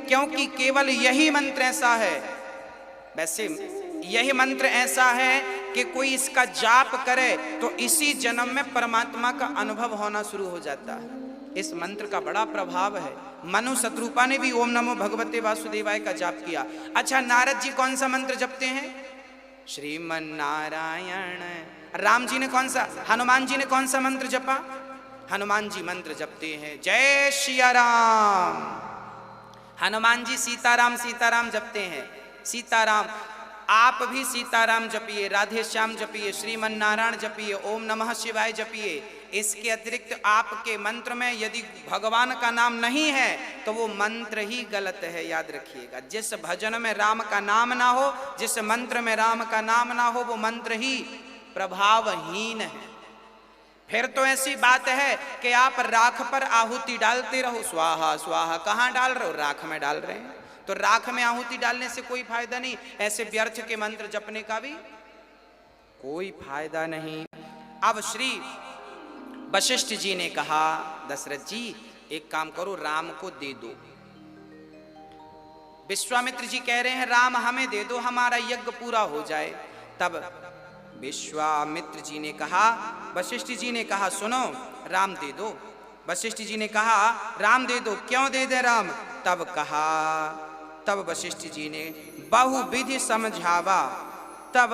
क्योंकि केवल यही मंत्र ऐसा है, वैसे यही मंत्र ऐसा है कि कोई इसका जाप करे तो इसी जन्म में परमात्मा का अनुभव होना शुरू हो जाता है। इस मंत्र का बड़ा प्रभाव है। मनु शत्रुपा ने भी ओम नमो भगवते वासुदेवाय का जाप किया। अच्छा, नारद जी कौन सा मंत्र जपते हैं? श्रीमन नारायण। राम जी ने कौन सा, हनुमान जी ने कौन सा मंत्र जपा? हनुमान जी मंत्र जपते हैं जय सिया राम। हनुमान जी सीताराम सीताराम जपते हैं। सीताराम, आप भी सीताराम जपिए, राधे श्याम जपिए, श्रीमन नारायण जपिए, ओम नमः शिवाय जपिए। इसके अतिरिक्त आपके मंत्र में यदि भगवान का नाम नहीं है तो वो मंत्र ही गलत है, याद रखिएगा। जिस भजन में राम का नाम ना हो, जिस मंत्र में राम का नाम ना हो, वो मंत्र ही प्रभावहीन है। फिर तो ऐसी बात है कि आप राख पर आहुति डालते रहो, स्वाहा स्वाहा। कहाँ डाल रहे हो? राख में डाल रहे हैं। तो राख में आहुति डालने से कोई फायदा नहीं, ऐसे व्यर्थ के मंत्र जपने का भी कोई फायदा नहीं। अब श्री वशिष्ठ जी ने कहा, दशरथ जी एक काम करो, राम को दे दो। विश्वामित्र जी कह रहे हैं राम हमें दे दो, हमारा यज्ञ पूरा हो जाए। तब विश्वामित्र जी ने कहा, वशिष्ठ जी ने कहा सुनो, राम दे दो। वशिष्ठ जी ने कहा राम दे दो, क्यों दे दे राम? तब वशिष्ठ जी ने बहुविधि समझावा। तब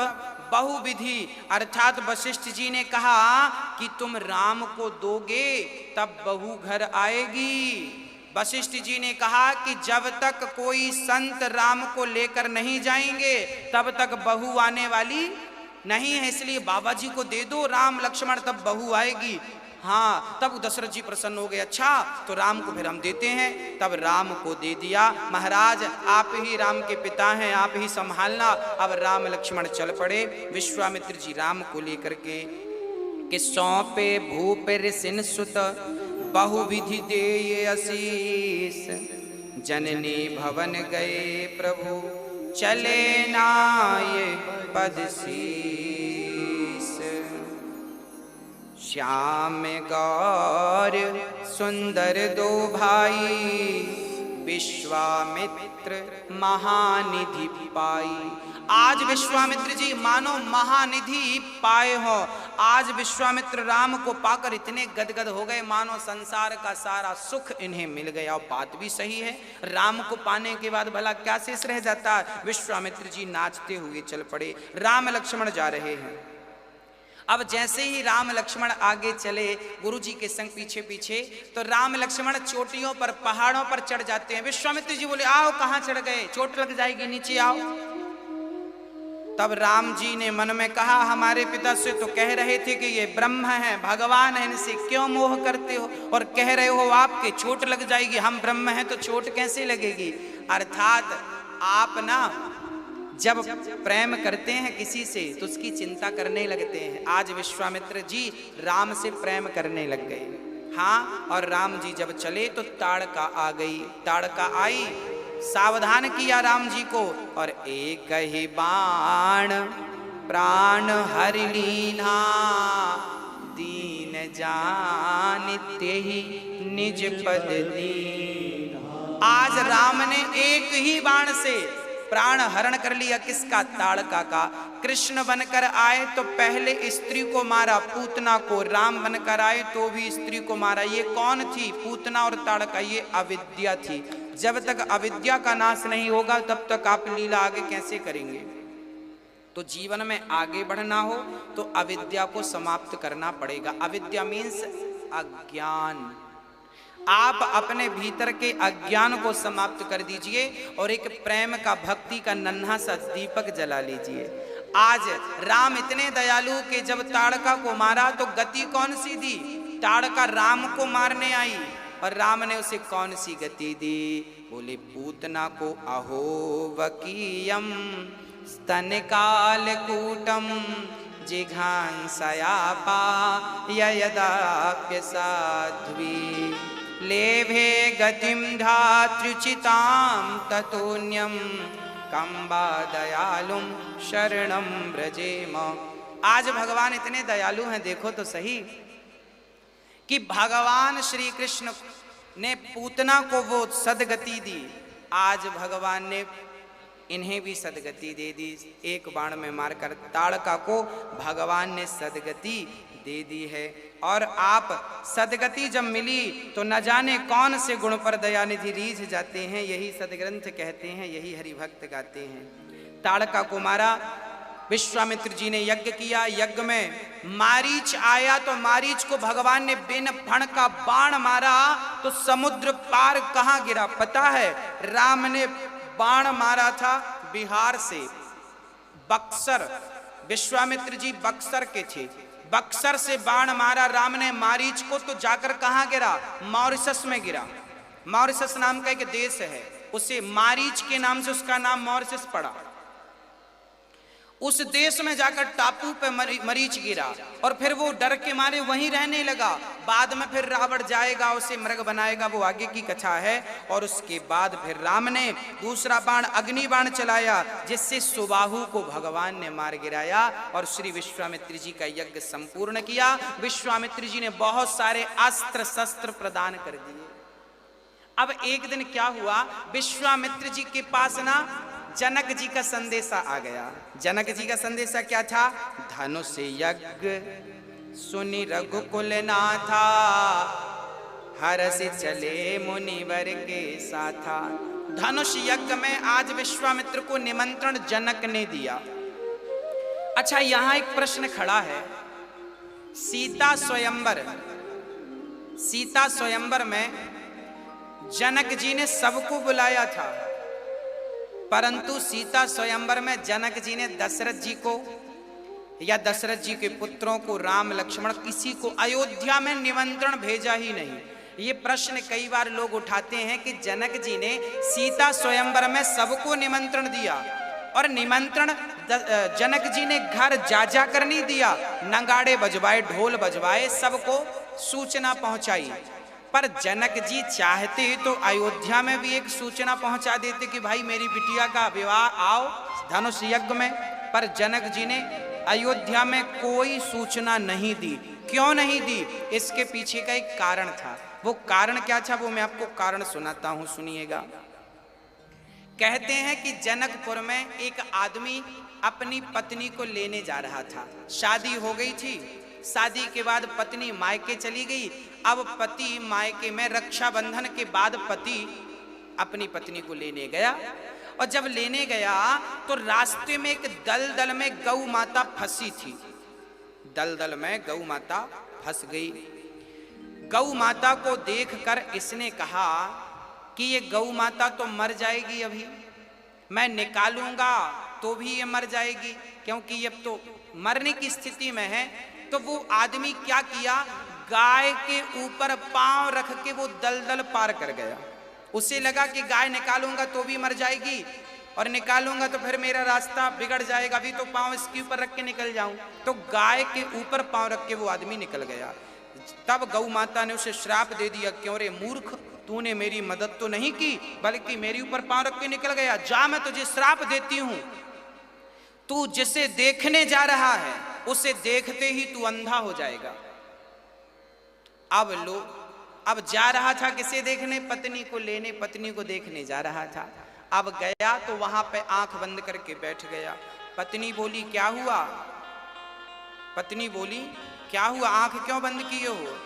बहुविधि अर्थात वशिष्ठ जी ने कहा कि तुम राम को दोगे तब बहू घर आएगी। वशिष्ठ जी ने कहा कि जब तक कोई संत राम को लेकर नहीं जाएंगे तब तक बहू आने वाली नहीं है, इसलिए बाबा जी को दे दो राम लक्ष्मण, तब बहू आएगी। हाँ, तब दशरथ जी प्रसन्न हो गए। अच्छा, तो राम को फिर हम देते हैं। तब राम को दे दिया। महाराज आप ही राम के पिता हैं, आप ही संभालना। अब राम लक्ष्मण चल पड़े। विश्वामित्र जी राम को लेकर के कि सौंपे भूप ऋषिन सुत बहुविधि दे आशीष, जननी भवन गए प्रभु चले नाय पद शीस। श्याम गौर सुंदर दो भाई, विश्वामित्र महानिधि पाई। आज विश्वामित्र जी मानो महानिधि पाए हो। आज विश्वामित्र राम को पाकर इतने गदगद हो गए मानो संसार का सारा सुख इन्हें मिल गया। और बात भी सही है, राम को पाने के बाद भला क्या शेष रह जाता है। विश्वामित्र जी नाचते हुए चल पड़े। राम लक्ष्मण जा रहे हैं। अब जैसे ही राम लक्ष्मण आगे चले गुरु जी के संग पीछे पीछे, तो राम लक्ष्मण चोटियों पर पहाड़ों पर चढ़ जाते हैं। विश्वामित्र जी बोले आओ, कहाँ चढ़ गए, चोट लग जाएगी, नीचे आओ। तब राम जी ने मन में कहा हमारे पिता से तो कह रहे थे कि ये ब्रह्म है, भगवान है, इनसे क्यों मोह करते हो, और कह रहे हो आपके चोट लग जाएगी। हम ब्रह्म हैं तो चोट कैसे लगेगी। अर्थात आप ना जब प्रेम करते हैं किसी से तो उसकी चिंता करने लगते हैं। आज विश्वामित्र जी राम से प्रेम करने लग गए। हाँ, और राम जी जब चले तो ताड़का आ गई। ताड़का आई, सावधान किया राम जी को, और एक ही बाण प्राण हर लीना, दीन जानिते ही निज पद दीन। आज राम ने एक ही बाण से प्राण हरण कर लिया। किसका? ताड़का का। कृष्ण बनकर आए तो पहले स्त्री को मारा, पूतना को। राम बनकर आए तो भी स्त्री को मारा। ये कौन थी? पूतना और ताड़का। ये अविद्या थी। जब तक अविद्या का नाश नहीं होगा तब तक आप लीला आगे कैसे करेंगे। तो जीवन में आगे बढ़ना हो तो अविद्या को समाप्त करना पड़ेगा। अविद्या मीन्स अज्ञान। आप अपने भीतर के अज्ञान को समाप्त कर दीजिए और एक प्रेम का, भक्ति का नन्हा सा दीपक जला लीजिए। आज राम इतने दयालु कि जब ताड़का को मारा तो गति कौन सी दी? ताड़का राम को मारने आई और राम ने उसे कौन सी गति दी? बोले पूतना को अहो वकीयम स्तन काल कूटम जिघांसयापा यदाप्य साध्वी, लेभे गतिम धात्रुचिताम ततोन्यम कंबा दयालुम शरणम ब्रजेम। आज भगवान इतने दयालु हैं, देखो तो सही कि भगवान श्री कृष्ण ने पूतना को वो सदगति दी। आज भगवान ने इन्हें भी सदगति दे दी। एक बाण में मारकर ताड़का को भगवान ने सदगति दे दी है। और आप सदगति जब मिली तो न जाने कौन से गुण पर दयानिधि रीझ जाते हैं, यही सदग्रंथ कहते हैं, यही हरिभक्त गाते हैं। ताड़का को मारा, विश्वामित्र जी ने यज्ञ किया। यज्ञ में मारीच आया तो मारीच को भगवान ने बिन फण का बाण मारा तो समुद्र पार कहां गिरा पता है? राम ने बाण मारा था बिहार से बक्सर, विश्वामित्र जी बक्सर के थे, बक्सर से बाण मारा राम ने मारीच को तो जाकर कहां गिरा? मॉरिशस में गिरा। मॉरिशस नाम का एक देश है, उसे मारीच के नाम से उसका नाम मॉरिशस पड़ा। उस देश में जाकर टापू पे मरीच गिरा और फिर वो डर के मारे वहीं रहने लगा। बाद में फिर रावण जाएगा, उसे मृग बनाएगा, वो आगे की कथा है। और उसके बाद फिर राम ने दूसरा बाण अग्नि बाण चलाया जिससे सुबाहु को भगवान ने मार गिराया और श्री विश्वामित्र जी का यज्ञ संपूर्ण किया। विश्वामित्र जी ने बहुत सारे अस्त्र शस्त्र प्रदान कर दिए। अब एक दिन क्या हुआ, विश्वामित्र जी के पास ना जनक जी का संदेशा आ गया। जनक जी का संदेशा क्या था? धनुष यज्ञ सुनि रघुकुल नाथा, हरष चले मुनिवर के साथा। धनुष यज्ञ में आज विश्वामित्र को निमंत्रण जनक ने दिया। अच्छा, यहां एक प्रश्न खड़ा है, सीता स्वयंवर, सीता स्वयंवर में जनक जी ने सबको बुलाया था, परंतु सीता स्वयंवर में जनक जी ने दशरथ जी को या दशरथ जी के पुत्रों को, राम लक्ष्मण, किसी को अयोध्या में निमंत्रण भेजा ही नहीं। ये प्रश्न कई बार लोग उठाते हैं कि जनक जी ने सीता स्वयंवर में सबको निमंत्रण दिया और निमंत्रण जनक जी ने घर जा जा कर नहीं दिया, नगाड़े बजवाए, ढोल बजवाए, सबको सूचना पहुंचाई। पर जनक जी चाहते तो अयोध्या में भी एक सूचना पहुंचा देते कि भाई मेरी बिटिया का विवाह, आओ धनुष यज्ञ में। पर जनक जी ने अयोध्या में कोई सूचना नहीं दी। क्यों नहीं दी? इसके पीछे का एक कारण था। वो कारण क्या था, वो मैं आपको कारण सुनाता हूं, सुनिएगा। कहते हैं कि जनकपुर में एक आदमी अपनी पत्नी को लेने जा रहा था। शादी हो गई थी, शादी के बाद पत्नी मायके चली गई। अब पति मायके में, रक्षाबंधन के बाद पति अपनी पत्नी को लेने गया और जब लेने गया तो रास्ते में एक दलदल में गौ माता फंसी थी। दलदल में गौ माता फंस गई। गौ माता को देखकर इसने कहा कि ये गौ माता तो मर जाएगी, अभी मैं निकालूंगा तो भी ये मर जाएगी, क्योंकि ये तो मरने की स्थिति में है। तो वो आदमी क्या किया, गाय के ऊपर पांव रख के वो दलदल पार कर गया। उसे लगा कि गाय निकालूंगा तो भी मर जाएगी और निकालूंगा तो फिर मेरा रास्ता बिगड़ जाएगा, अभी तो पांव इसके ऊपर रख के निकल जाऊं। तो गाय के ऊपर पांव रख के वो आदमी निकल गया। तब गौ माता ने उसे श्राप दे दिया, क्यों रे मूर्ख, तूने मेरी मदद तो नहीं की बल्कि मेरे ऊपर पांव रख के निकल गया। जा, मैं तुझे श्राप देती हूं, तू जिसे देखने जा रहा है उसे देखते ही तू अंधा हो जाएगा। अब जा रहा था किसे देखने? पत्नी को लेने, पत्नी को देखने जा रहा था। अब गया तो वहां पे आंख बंद करके बैठ गया। पत्नी बोली क्या हुआ? पत्नी बोली क्या हुआ, आंख क्यों बंद किए हो?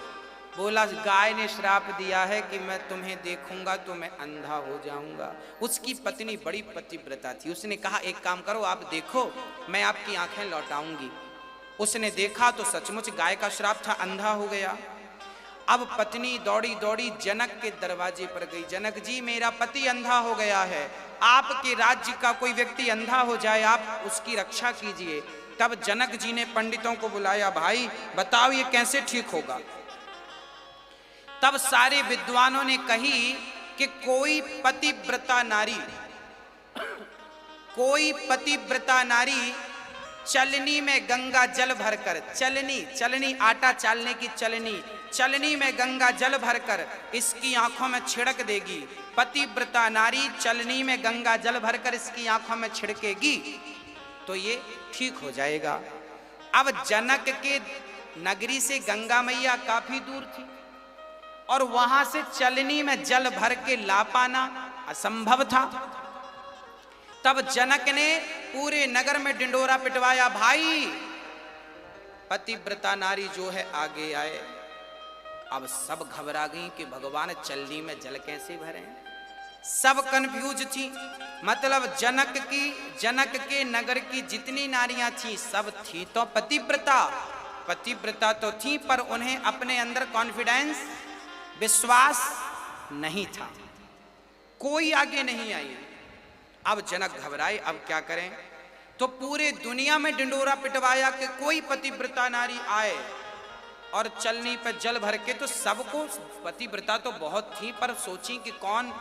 बोला गाय ने श्राप दिया है कि मैं तुम्हें देखूंगा तो मैं अंधा हो जाऊंगा। उसकी पत्नी बड़ी पतिव्रता थी, उसने कहा एक काम करो, आप देखो, मैं आपकी आंखें लौटाऊंगी। उसने देखा तो सचमुच गाय का श्राप था, अंधा हो गया। अब पत्नी दौड़ी दौड़ी जनक के दरवाजे पर गई, जनक जी मेरा पति अंधा हो गया है, आपके राज्य का कोई व्यक्ति अंधा हो जाए, आप उसकी रक्षा कीजिए। तब जनक जी ने पंडितों को बुलाया, भाई बताओ ये कैसे ठीक होगा। तब सारे विद्वानों ने कही कि कोई पतिव्रता नारी चलनी में गंगा जल भरकर, चलनी आटा चालने की चलनी में गंगा जल भरकर इसकी आंखों में छिड़क देगी। पतिव्रता नारी चलनी में गंगा जल भरकर इसकी आंखों में छिड़केगी तो ये ठीक हो जाएगा। अब जनक के नगरी से गंगा मैया काफी दूर थी और वहां से चलनी में जल भर के ला पाना असंभव था। तब जनक ने पूरे नगर में डिंडोरा पिटवाया, भाई पतिव्रता नारी जो है आगे आए। अब सब घबरा गई कि भगवान चलनी में जल कैसे भरे, सब कंफ्यूज थी। मतलब जनक के नगर की जितनी नारियां थी सब थी तो पतिव्रता तो थी, पर उन्हें अपने अंदर कॉन्फिडेंस, विश्वास नहीं था, कोई आगे नहीं आई। अब जनक घबराए, अब क्या करें। तो पूरे दुनिया में डिंडोरा पिटवाया कि कोई पतिव्रता नारी आए और चलनी पर जल भर के। तो सबको पतिव्रता तो बहुत थी, पर सोची कि कौन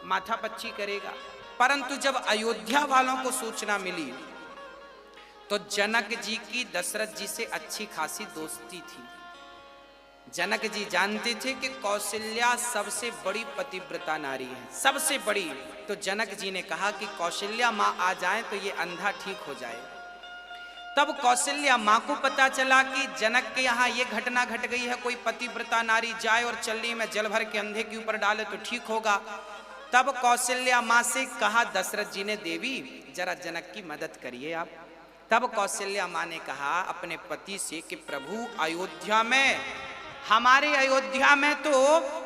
माथा पच्ची करेगा। परंतु जब अयोध्या वालों को सूचना मिली तो जनक जी की दशरथ जी से अच्छी खासी दोस्ती थी। जनक जी जानते थे कि कौशल्या सबसे बड़ी पतिव्रता नारी है, सबसे बड़ी। तो जनक जी ने कहा कि कौशल्या माँ आ जाए तो ये अंधा ठीक हो जाए। तब कौशल्या माँ को पता चला कि जनक के यहाँ ये घटना घट गई है, कोई पतिव्रता नारी जाए और चलनी में जल भर के अंधे के ऊपर डाले तो ठीक होगा। तब कौशल्या माँ से कहा दशरथ जी ने, देवी जरा जनक की मदद करिए आप। तब कौशल्या माँ ने कहा अपने पति से कि प्रभु अयोध्या में, हमारे अयोध्या में तो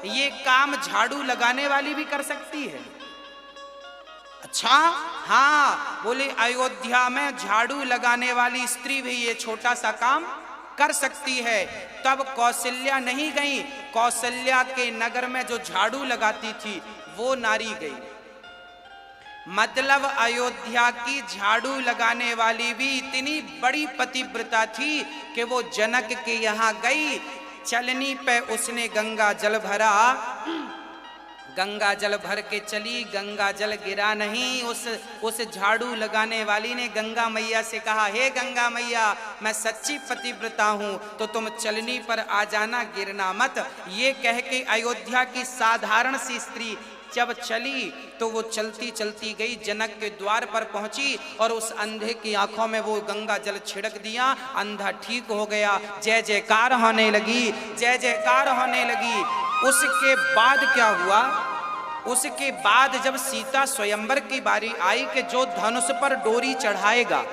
ये काम झाड़ू लगाने वाली भी कर सकती है। अच्छा हाँ, बोले अयोध्या में झाड़ू लगाने वाली स्त्री भी ये छोटा सा काम कर सकती है। तब कौशल्या नहीं गई, कौशल्या के नगर में जो झाड़ू लगाती थी वो नारी गई। मतलब अयोध्या की झाड़ू लगाने वाली भी इतनी बड़ी पतिव्रता थी कि वो जनक के यहाँ गई। चलनी पे उसने गंगा जल भरा, गंगा जल भर के चली, गंगा जल गिरा नहीं। उस झाड़ू लगाने वाली ने गंगा मैया से कहा, हे गंगा मैया मैं सच्ची पतिव्रता हूँ तो तुम चलनी पर आ जाना, गिरना मत। ये कह के अयोध्या की साधारण सी स्त्री जब चली तो वो चलती चलती गई, जनक के द्वार पर पहुंची और उस अंधे की आंखों में वो गंगा जल छिड़क दिया, अंधा ठीक हो गया। जय जयकार होने लगी, जय जयकार होने लगी। उसके बाद क्या हुआ, उसके बाद जब सीता स्वयंवर की बारी आई कि जो धनुष पर डोरी चढ़ाएगा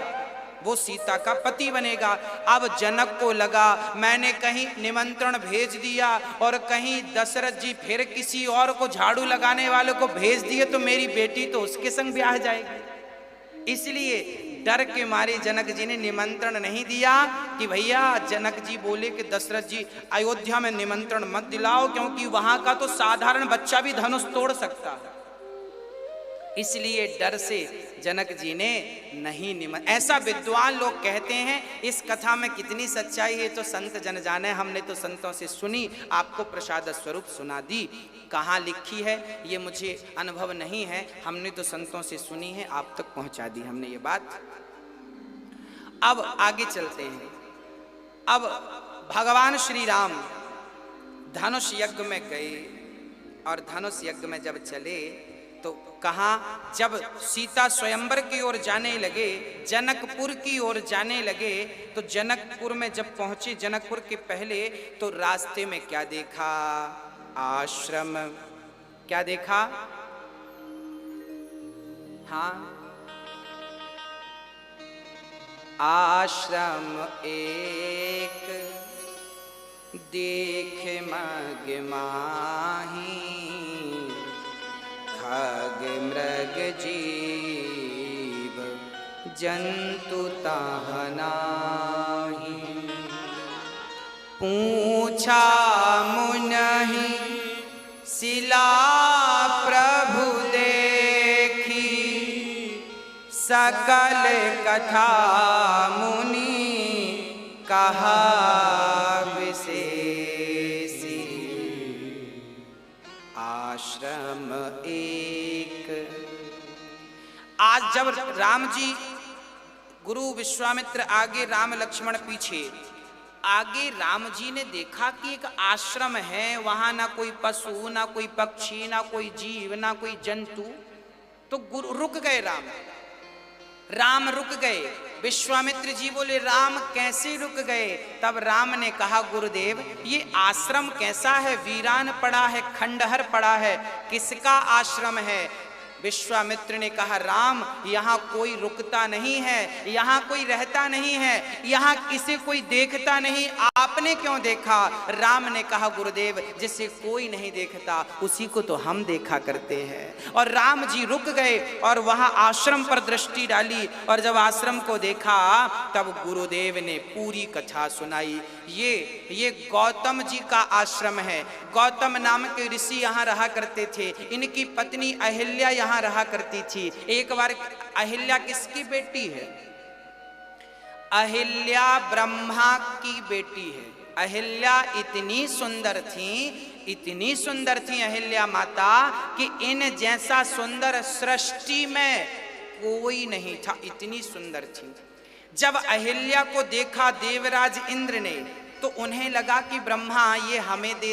वो सीता का पति बनेगा। अब जनक को लगा मैंने कहीं निमंत्रण भेज दिया और कहीं दशरथ जी फिर किसी और को झाड़ू लगाने वाले को भेज दिए तो मेरी बेटी तो उसके संग ब्याह जाएगी। इसलिए डर के मारे जनक जी ने निमंत्रण नहीं दिया कि भैया, जनक जी बोले कि दशरथ जी अयोध्या में निमंत्रण मत दिलाओ क्योंकि वहां का तो साधारण बच्चा भी धनुष तोड़ सकता है। इसलिए डर से जनक जी ने नहीं ऐसा विद्वान लोग कहते हैं। इस कथा में कितनी सच्चाई है तो संत जन जाने, हमने तो संतों से सुनी, आपको प्रसाद स्वरूप सुना दी। कहाँ लिखी है ये मुझे अनुभव नहीं है, हमने तो संतों से सुनी है, आप तक पहुंचा दी हमने ये बात। अब आगे चलते हैं। अब भगवान श्री राम धनुष यज्ञ में गए और धनुष यज्ञ में जब चले तो कहाँ, जब सीता स्वयंवर की ओर जाने लगे, जनकपुर की ओर जाने लगे, तो जनकपुर में जब पहुंचे, जनकपुर के पहले तो रास्ते में क्या देखा, आश्रम। क्या देखा, हाँ, आश्रम एक देख मग माही, खग मृग जीव जंतु ताहि नाही। पूछा मुनहि शिला प्रभु देखी, सकल कथा मुनि कहा विशेषी। आश्रम एक। आज जब राम जी, गुरु विश्वामित्र आगे, राम लक्ष्मण पीछे, आगे राम जी ने देखा कि एक आश्रम है, वहां ना कोई पशु, ना कोई पक्षी, ना कोई जीव, ना कोई जंतु। तो गुरु रुक गए राम। राम रुक गए। विश्वामित्र जी बोले राम कैसे रुक गए? तब राम ने कहा गुरुदेव ये आश्रम कैसा है, वीरान पड़ा है, खंडहर पड़ा है, किसका आश्रम है? विश्वामित्र ने कहा राम यहाँ कोई रुकता नहीं है, यहाँ कोई रहता नहीं है, यहाँ किसी कोई देखता नहीं, आपने क्यों देखा? राम ने कहा गुरुदेव जिसे कोई नहीं देखता उसी को तो हम देखा करते हैं। और राम जी रुक गए और वहाँ आश्रम पर दृष्टि डाली और जब आश्रम को देखा तब गुरुदेव ने पूरी कथा सुनाई। ये गौतम जी का आश्रम है। गौतम नाम के ऋषि यहाँ रहा करते थे, इनकी पत्नी अहिल्या यहाँ रहा करती थी। एक बार अहिल्या किसकी बेटी है? अहिल्या ब्रह्मा की बेटी है। अहिल्या इतनी सुंदर थी अहिल्या माता कि इन जैसा सुंदर सृष्टि में कोई नहीं था, इतनी सुंदर थी। जब अहिल्या को देखा देवराज इंद्र ने तो उन्हें लगा कि ब्रह्मा ये हमें दे